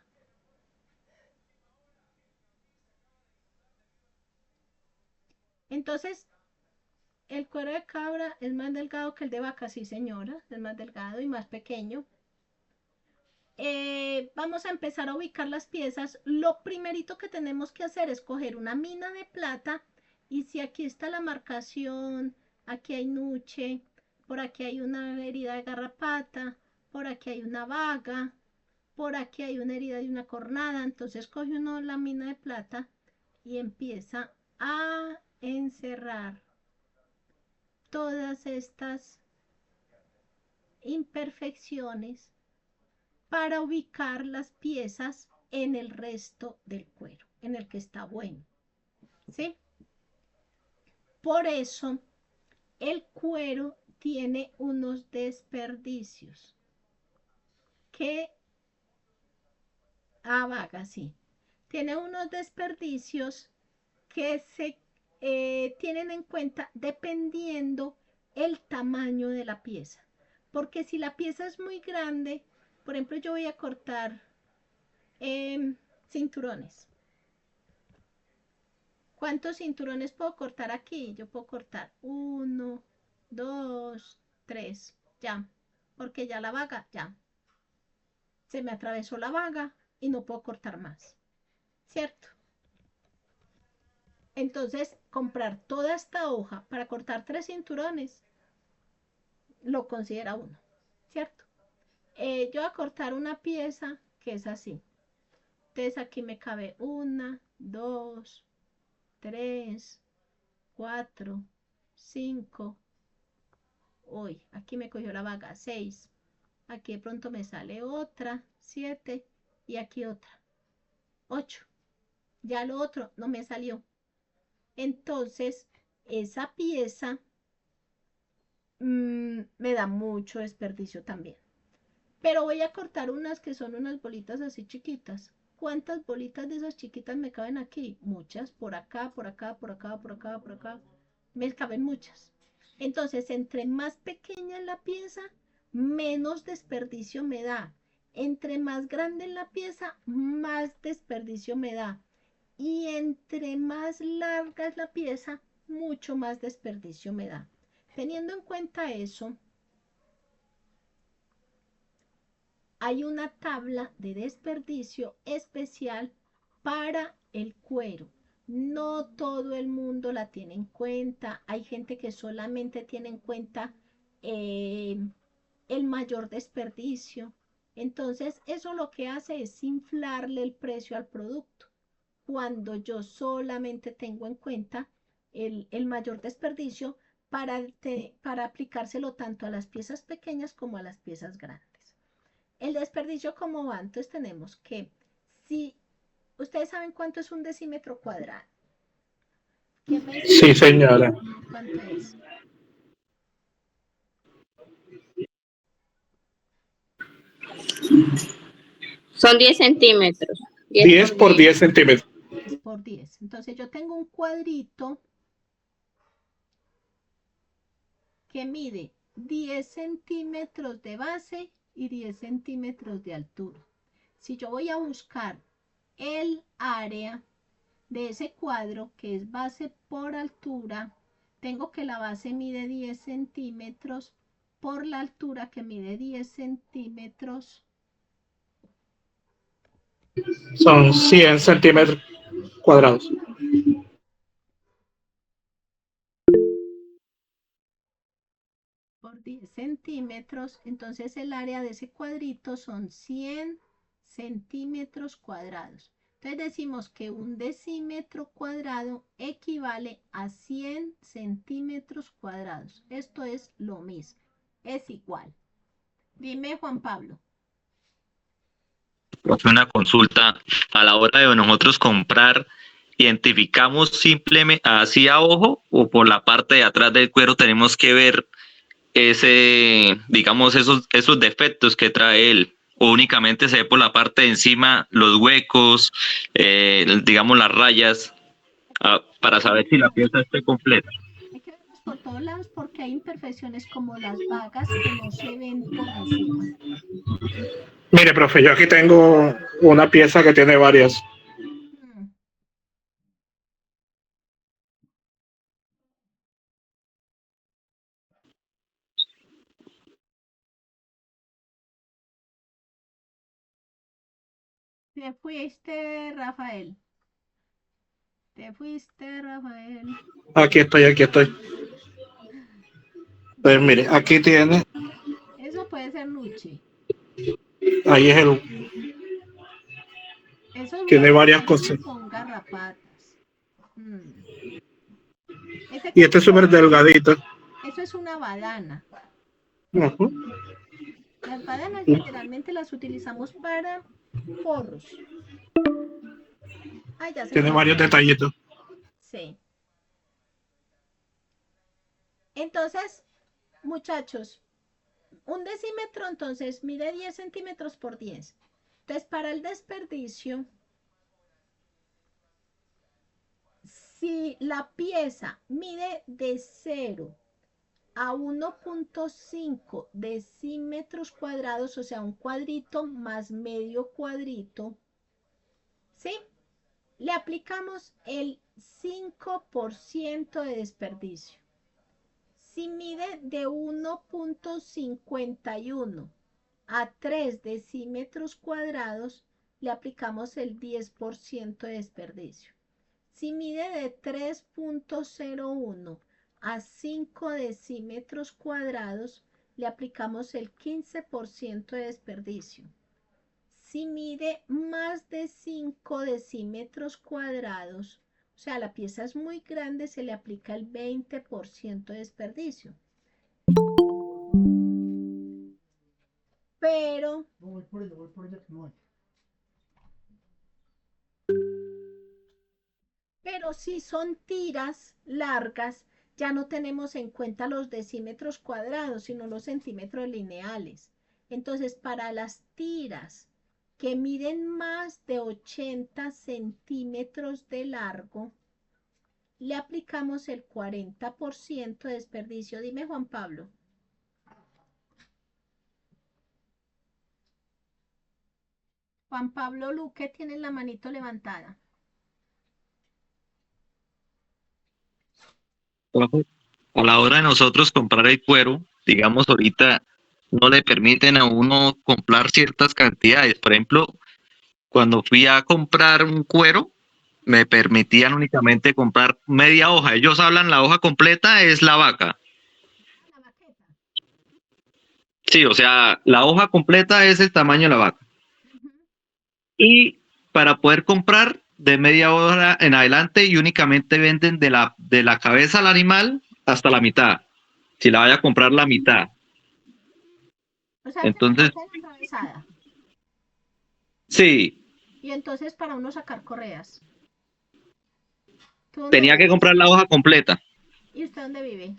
Entonces, el cuero de cabra es más delgado que el de vaca, sí señora, es más delgado y más pequeño. Vamos a empezar a ubicar las piezas. Lo primerito que tenemos que hacer es coger una mina de plata y si aquí está la marcación, aquí hay nuche, por aquí hay una herida de garrapata, por aquí hay una vaga, por aquí hay una herida de una cornada, entonces coge uno la mina de plata y empieza a encerrar todas estas imperfecciones para ubicar las piezas en el resto del cuero, en el que está bueno. ¿Sí? Por eso el cuero tiene unos desperdicios que vaga, sí. Tiene unos desperdicios que se tienen en cuenta dependiendo el tamaño de la pieza. Porque si la pieza es muy grande, por ejemplo, yo voy a cortar cinturones. ¿Cuántos cinturones puedo cortar aquí? Yo puedo cortar 1, 2, 3, ya, porque ya la vaga, ya. Se me atravesó la vaga y no puedo cortar más, ¿cierto? Entonces, comprar toda esta hoja para cortar 3 cinturones, lo considera uno, ¿cierto? Yo voy a cortar una pieza que es así. Entonces aquí me cabe 1, 2, 3, 4, 5. Uy, aquí me cogió la vaga, 6. Aquí de pronto me sale otra, 7. Y aquí otra, 8. Ya lo otro no me salió. Entonces, esa pieza me da mucho desperdicio también. Pero voy a cortar unas que son unas bolitas así chiquitas. ¿Cuántas bolitas de esas chiquitas me caben aquí? Muchas, por acá, por acá, por acá, por acá, por acá. Me caben muchas. Entonces, entre más pequeña es la pieza, menos desperdicio me da. Entre más grande es la pieza, más desperdicio me da. Y entre más larga es la pieza, mucho más desperdicio me da. Teniendo en cuenta eso, hay una tabla de desperdicio especial para el cuero. No todo el mundo la tiene en cuenta. Hay gente que solamente tiene en cuenta eh, el mayor desperdicio. Entonces, eso lo que hace es inflarle el precio al producto. Cuando yo solamente tengo en cuenta el mayor desperdicio para aplicárselo tanto a las piezas pequeñas como a las piezas grandes. El desperdicio, ¿cómo va? Entonces tenemos que, si ustedes saben cuánto es un decímetro cuadrado, ¿quién me dice Sí, señora. cuánto es? Son 10 centímetros. 10 10 por por 10. 10 centímetros. 10 por 10. Entonces yo tengo un cuadrito que mide 10 centímetros de base y 10 centímetros de altura. Si yo voy a buscar el área de ese cuadro, que es base por altura, tengo que la base mide 10 centímetros por la altura, que mide 10 centímetros. Son 100 centímetros cuadrados. Por 10 centímetros, entonces el área de ese cuadrito son 100 centímetros cuadrados. Entonces decimos que un decímetro cuadrado equivale a 100 centímetros cuadrados. Esto es lo mismo, es igual. Dime, Juan Pablo. Una consulta a la hora de nosotros comprar, identificamos simplemente así a ojo o por la parte de atrás del cuero tenemos que ver digamos, esos defectos que trae él, o únicamente se ve por la parte de encima los huecos, digamos las rayas, para saber si la pieza esté completa. Hay que verlos por todos lados porque hay imperfecciones como las vagas que no se ven por encima. Mire, profe, yo aquí tengo una pieza que tiene varias. Mm. Te fuiste, Rafael. Te fuiste, Rafael. Aquí estoy, aquí estoy. Pues mire, Bueno, aquí tiene, eso puede ser Nuche. ahí es Esos tiene huecos varias parece cosas. son garrapatas. Mm. ¿Ese Y qué este es súper tipo es? delgadito. Eso es una badana. Ujú. Las badanas generalmente las utilizamos para forros. Ay, ya se me Tiene varios dañó. detallitos. Sí. Entonces, muchachos, un decímetro entonces mide 10 centímetros por 10. Entonces, para el desperdicio, si la pieza mide de 0 a 1.5 decímetros cuadrados, o sea, un cuadrito más medio cuadrito, ¿sí? le aplicamos el 5% de desperdicio. Si mide de 1.51 a 3 decímetros cuadrados, le aplicamos el 10% de desperdicio. Si mide de 3.01 a 5 decímetros cuadrados, le aplicamos el 15% de desperdicio. Si mide más de 5 decímetros cuadrados, o sea, la pieza es muy grande, se le aplica el 20% de desperdicio. Pero si son tiras largas, ya no tenemos en cuenta los decímetros cuadrados, sino los centímetros lineales. Entonces, para las tiras que miden más de 80 centímetros de largo, le aplicamos el 40% de desperdicio. Dime, Juan Pablo. Juan Pablo Luque tiene la manito levantada. A la hora de nosotros comprar el cuero, digamos ahorita no le permiten a uno comprar ciertas cantidades. Por ejemplo, cuando fui a comprar un cuero, me permitían únicamente comprar media hoja. Ellos hablan la hoja completa es la vaca. La baqueta. Sí, o sea, la hoja completa es el tamaño de la vaca. Ujú. Y para poder comprar de media hoja en adelante y únicamente venden de la cabeza al animal hasta la mitad. Si la vaya a comprar la mitad. O sea, que la Entonces, cortan atravesada. sí, Y entonces para uno sacar correas. ¿Tú dónde tenía que vives? comprar la hoja completa ¿Y usted dónde vive?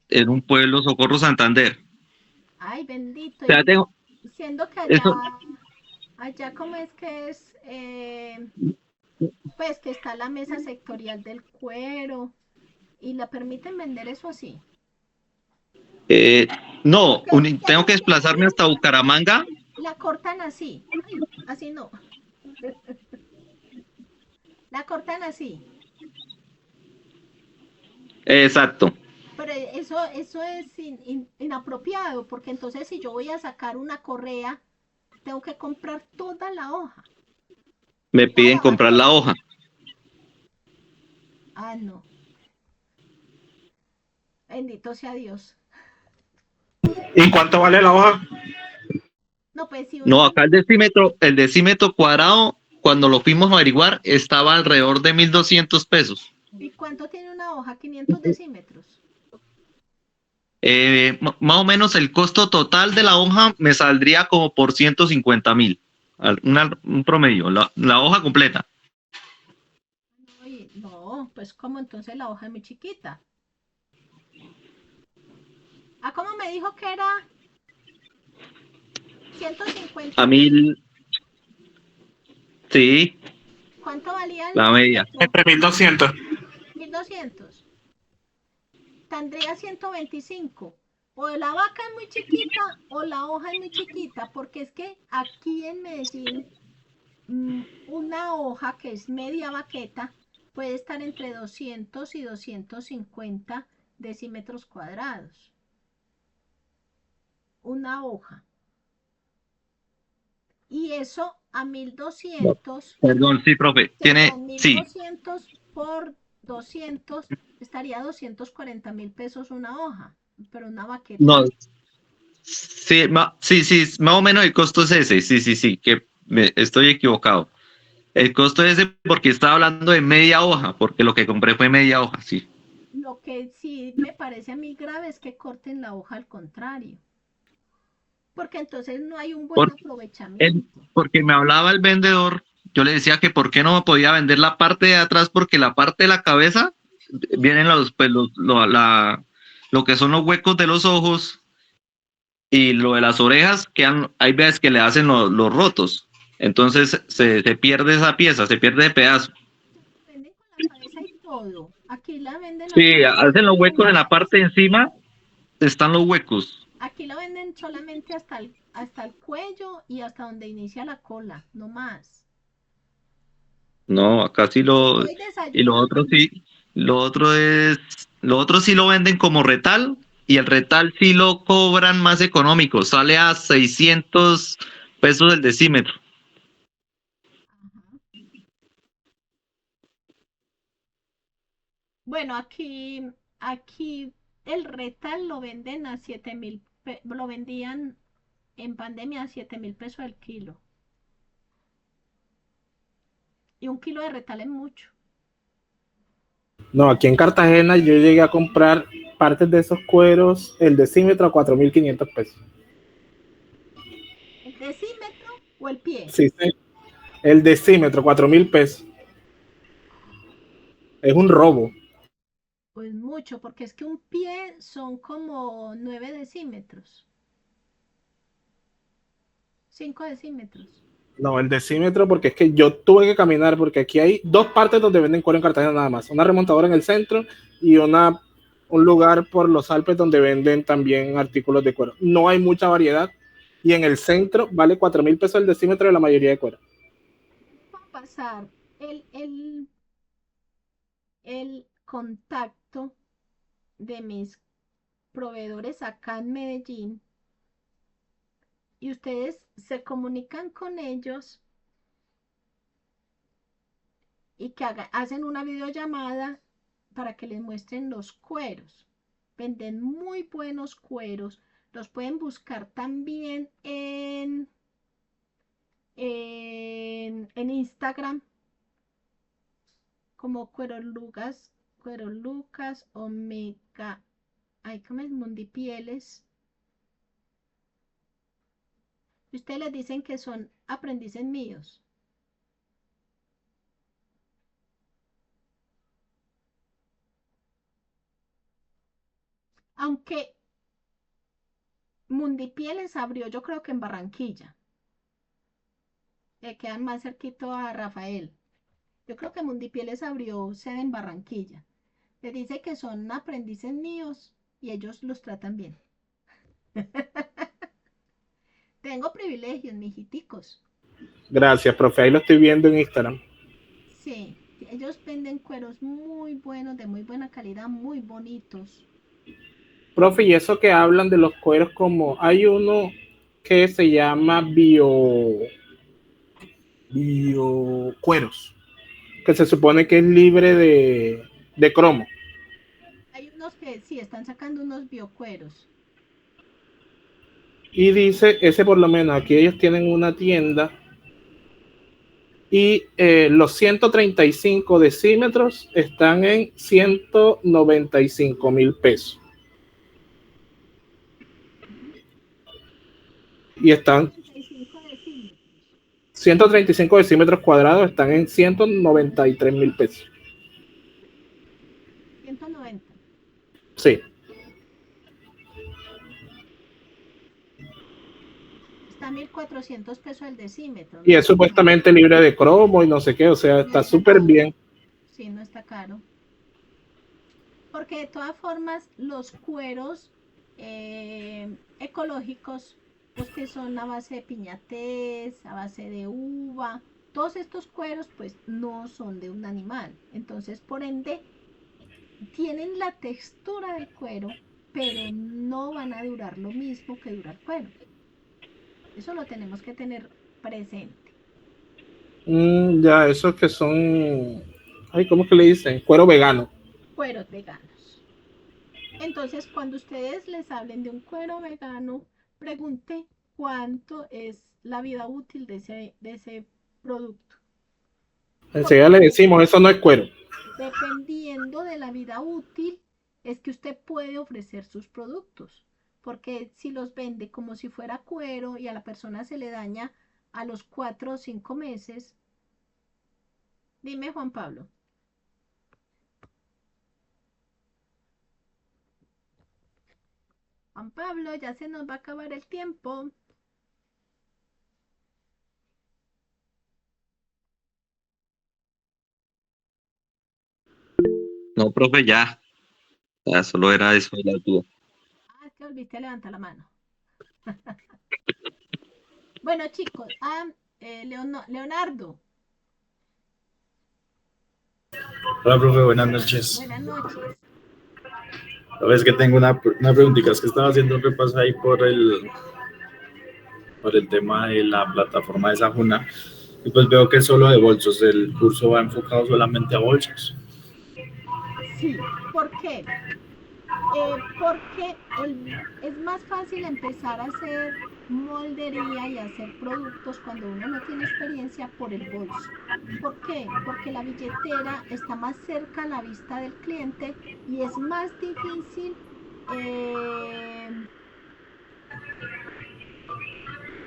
en un pueblo Socorro Santander. Ay, bendito. O sea, Y tengo siendo que eso. allá como es que es, pues que está la mesa sectorial del cuero y la permiten vender eso así. No, Porque tengo que desplazarme hasta Bucaramanga. la cortan así. Ay, así no. La cortan así. Exacto. Pero eso es inapropiado, porque entonces si yo voy a sacar una correa, tengo que comprar toda la hoja, Me toda piden la comprar la baqueta. hoja. Ah, no. Bendito sea Dios. ¿Y cuánto vale la hoja? No, pues si No, uno, acá el decímetro cuadrado, cuando lo fuimos a averiguar, estaba alrededor de 1.200 pesos. ¿y cuánto tiene una hoja? 500 decímetros. Más o menos el costo total de la hoja me saldría como por 150.000. Un promedio, la hoja completa. No, no, pues como entonces la hoja es muy chiquita. Ah, ¿cómo me dijo que era A 150 mil? 1.000, sí, ¿Cuánto valía el la media. decímetro? Entre 1200. 1200. Tendría 125. O la vaca es muy chiquita o la hoja es muy chiquita, porque es que aquí en Medellín una hoja que es media baqueta puede estar entre 200 y 250 decímetros cuadrados. Una hoja. Y eso a 1200, Perdón, sí, profe. perdón, mil Sí, doscientos por 200 estaría 240.000 pesos una hoja, pero una baqueta. no, sí, sí, más o menos el costo es ese. Sí, que estoy equivocado. El costo es ese porque estaba hablando de media hoja, porque lo que compré fue media hoja, sí. Lo que sí me parece a mí grave es que corten la hoja al contrario, porque entonces no hay un buen Por- aprovechamiento. Porque me hablaba el vendedor, yo le decía que por qué no podía vender la parte de atrás, porque la parte de la cabeza vienen pues, lo que son los huecos de los ojos y lo de las orejas, hay veces que le hacen los rotos. Entonces se pierde esa pieza, se pierde ese pedazo. Venden con la cabeza y todo. Aquí la venden Sí, así hacen los huecos en la parte de encima, están los huecos. aquí la venden solamente hasta el cuello y hasta donde inicia la cola, no más. No, acá sí Estoy y lo otro desayunando. sí, lo otro sí lo venden como retal y el retal sí lo cobran más económico, sale a 600 pesos el decímetro. Ajá. Bueno, aquí el retal lo venden a 7.000, lo vendían en pandemia a 7.000 pesos el kilo. Y un kilo de retal es mucho. No, aquí en Cartagena yo llegué a comprar partes de esos cueros, el decímetro a 4.500 pesos. ¿El decímetro o el pie? Sí, sí. El decímetro, 4.000 pesos. Es un robo. Pues mucho, porque es que un pie son como 9 decímetros, 5 decímetros. No, el decímetro, porque es que yo tuve que caminar, porque aquí hay dos partes donde venden cuero en Cartagena nada más. Una remontadora en el centro y un lugar por los Alpes donde venden también artículos de cuero. No hay mucha variedad. Y en el centro vale 4.000 pesos el decímetro de la mayoría de cuero. Va a pasar el contacto de mis proveedores acá en Medellín y ustedes se comunican con ellos y que hacen una videollamada para que les muestren los cueros. Venden muy buenos cueros. Los pueden buscar también en Instagram como Cuero Lucas, Omega, ay, ¿cómo es? Mundipieles. Y ustedes les dicen que son aprendices míos. Aunque Mundipieles abrió, yo creo que en Barranquilla, que quedan más cerquito a Rafael. Yo creo que Mundipieles abrió sede en Barranquilla. Les dice que son aprendices míos y ellos los tratan bien. Tengo privilegios, mijiticos. Gracias, profe. Ahí lo estoy viendo en Instagram. Sí, ellos venden cueros muy buenos, de muy buena calidad, muy bonitos. Profe, y eso que hablan de los cueros, como hay uno que se llama biocueros, que se supone que es libre de cromo. Hay unos que sí están sacando unos biocueros. Y dice, ese por lo menos, aquí ellos tienen una tienda y los 135 decímetros están en 195.000 pesos. Y están 135 decímetros. 135 decímetros cuadrados, están en 193.000 pesos. 190. Sí. Está 1.400 pesos el decímetro, no Y es está caro. supuestamente libre de cromo y no sé qué, o sea, No está está súper caro. bien. Sí, no está caro. Porque de todas formas, los cueros ecológicos, los que son a base de piñatés, a base de uva, todos estos cueros, pues no son de un animal. Entonces, por ende, tienen la textura del cuero, pero no van a durar lo mismo que dura el cuero. Eso lo tenemos que tener presente. Ya, esos que son, ay, ¿cómo es que le dicen? Cuero vegano. Cueros veganos. Entonces, cuando ustedes les hablen de un cuero vegano, pregunte cuánto es la vida útil de ese producto. Enseguida Porque le decimos, eso no es cuero. dependiendo de la vida útil, es que usted puede ofrecer sus productos. Porque si los vende como si fuera cuero y a la persona se le daña a los 4 o 5 meses, dime Juan Pablo. Juan Pablo, ya se nos va a acabar el tiempo. No, profe, ya solo era eso de la duda. Ah, es que olvidé levantar la mano. Bueno, chicos, Leonardo, Hola, profe, buenas noches. Buenas noches. Sabes que tengo una preguntita, es que estaba haciendo un repaso ahí por el tema de la plataforma de Sajuna y pues veo que es solo de bolsos, el curso va enfocado solamente a bolsos. Sí, ¿por qué? Porque es más fácil empezar a hacer moldería y hacer productos cuando uno no tiene experiencia por el bolso. ¿Por qué? Porque la billetera está más cerca a la vista del cliente y es más difícil eh,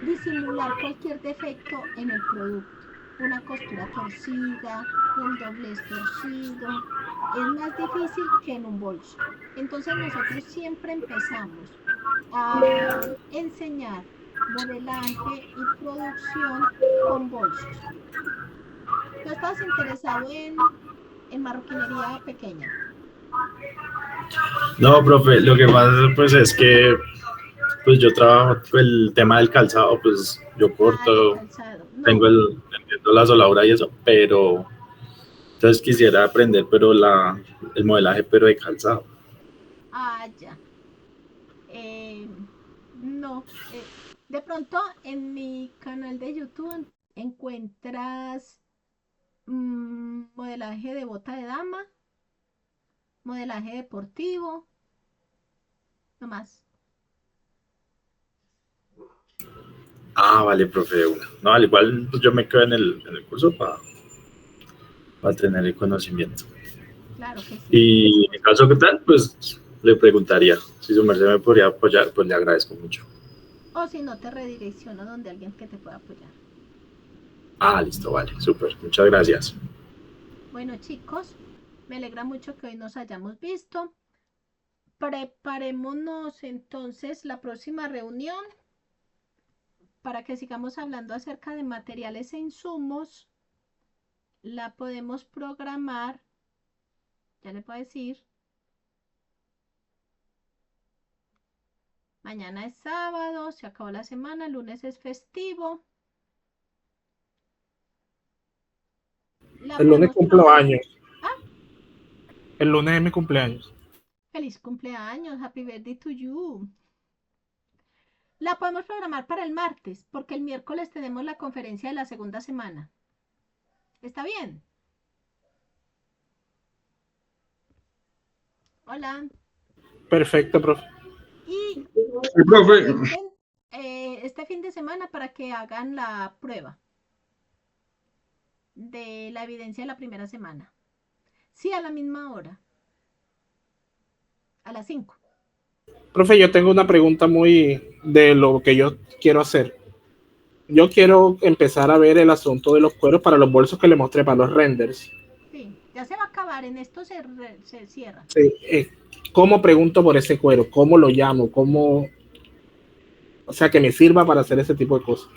disimular cualquier defecto en el producto. Una costura torcida, un doblez torcido, es más difícil que en un bolso. Entonces nosotros siempre empezamos a enseñar modelaje y producción con bolsos. ¿Tú estás interesado en marroquinería pequeña? No, profe, lo que pasa pues es que pues yo trabajo el tema del calzado, pues yo Ah, de corto, calzado. tengo No. entiendo la soladura y eso, pero entonces quisiera aprender, pero el modelaje, pero de calzado. Ah, ya. Eh, no. De pronto en mi canal de YouTube encuentras modelaje de bota de dama, modelaje deportivo, no más. Ah, vale, profe, de una. No, al igual pues yo me quedo en el curso para tener el conocimiento. Claro que sí, con mucho Y en gusto. caso que tal, pues le preguntaría si su merced me podría apoyar, pues le agradezco mucho. O si no, te redirecciono donde alguien que te pueda apoyar. Ah, listo, vale, súper, muchas gracias. Bueno, chicos, me alegra mucho que hoy nos hayamos visto. Preparémonos entonces la próxima reunión para que sigamos hablando acerca de materiales e insumos. La podemos programar, ya le puedo decir, mañana es sábado, se acabó la semana, lunes es festivo. La El lunes podemos cumplo programar. años. Ah, El lunes es mi cumpleaños. feliz cumpleaños, happy birthday to you. La podemos programar para el martes, porque el miércoles tenemos la conferencia de la segunda semana. ¿Está bien? Hola. Perfecto, profe. Y Sí, profe. aprovechen este fin de semana para que hagan la prueba de la evidencia de la primera semana. Sí, a la misma hora, a las 5. Profe, yo tengo una pregunta muy de lo que yo quiero hacer. Yo quiero empezar a ver el asunto de los cueros para los bolsos que le mostré para los renders. Sí, ya se va a acabar, en esto se cierra. Sí, ¿cómo pregunto por ese cuero? ¿Cómo lo llamo? ¿Cómo? O sea, que me sirva para hacer ese tipo de cosas.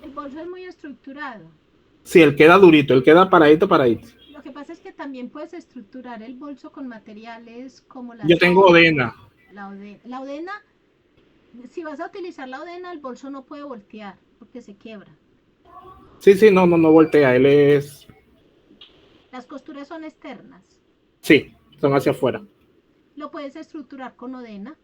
El bolso es muy estructurado. Sí, él queda durito, él queda paradito, paradito. Lo que pasa es que también puedes estructurar el bolso con materiales como la Yo tengo seda, Odena. la odena. Si vas a utilizar la odena, el bolso no puede voltear porque se quiebra. Sí, sí, no voltea, él es... Las costuras son externas. Sí, son hacia afuera. Lo puedes estructurar con odena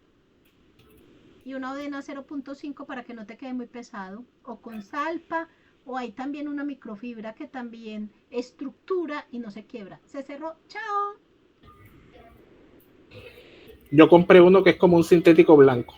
y una odena 0.5 para que no te quede muy pesado, o con salpa, o hay también una microfibra que también estructura y no se quiebra. Se cerró, chao. Yo compré uno que es como un sintético blanco.